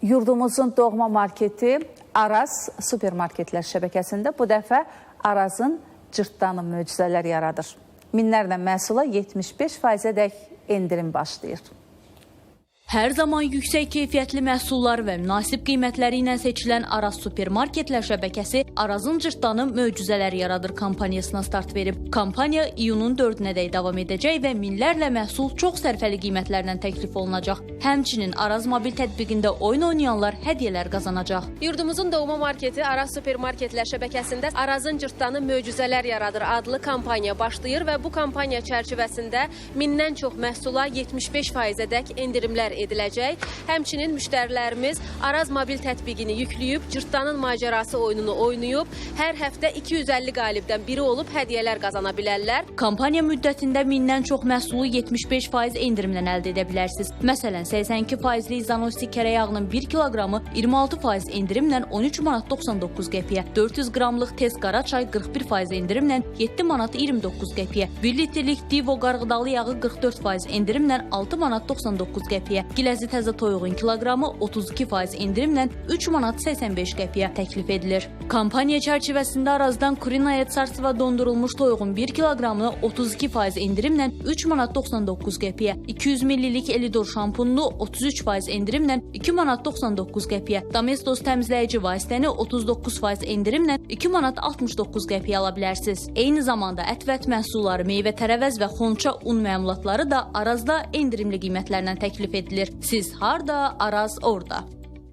Yurdumuzun doğma marketi Araz supermarketlər şəbəkəsində bu dəfə Arazın cırtdanı möcüzələr yaradır. Minlərlə məhsula 75%-ədək endirim başlayır. Hər zaman yüksək keyfiyyətli məhsullar və münasib qiymətləri ilə seçilən Araz supermarketlər şəbəkəsi Arazın cırtdanı möcüzələr yaradır kampaniyasına start verib. Kampaniya iyunun 4-nədək davam edəcək və minlərlə məhsul çox sərfəli qiymətlərlə təklif olunacaq. Həmçinin Araz mobil tətbiqində oyun oynayanlar hədiyyələr qazanacaq. Yurdumuzun doğma marketi Araz supermarketlər şəbəkəsində Arazın cırtdanı möcüzələr yaradır adlı kampaniya başlayır və bu kampaniya çərçivəsində mindən çox məhsula 75%-ədək endirimlər ediləcək. Həmçinin müştərilərimiz Araz mobil tətbiqini yükləyib, cırtdanın macərası oyununu oynayıb, hər həftə 250 qalibdən biri olub hədiyyələr qazana bilərlər. Kampaniya müddətində mindən çox məhsulu 75% endirimlə əldə edə bilərsiniz. Məsələn, 82%li izanostik kərə yağının 1 kiloqramı 26% endirimlə 13 manat 99 qəpiyə, 400 qramlıq tez qara çay 41% endirimlə 7 manat 29 qəpiyə, 1 litrlik Divo qarğıdalı yağı 44% endirimlə 6 manat 99 qəpiyə, giləzi təzə toyuğun kiloqramı 32% endirimlə 3 manat 85 qəpiyə təklif edilir. Kampaniya çərçivəsində Arazdan Kurinaya Çarsıva dondurulmuş toyuğun 1 kiloqramını 32% endirimlə 3 manat 99 qəpiyə, 200 millilik Elidor şampununu 33% endirimlə 2 manat 99 qəpiyə, Domestos təmizləyici vasitəni 39% endirimlə 2 manat 69 qəpiyə ala bilərsiniz. Eyni zamanda ət və ət məhsulları, meyvə tərəvəz və xonça un məmulatları da Arazda endirimli qiymətlərlə təklif edilir. Siz harda, Araz orada.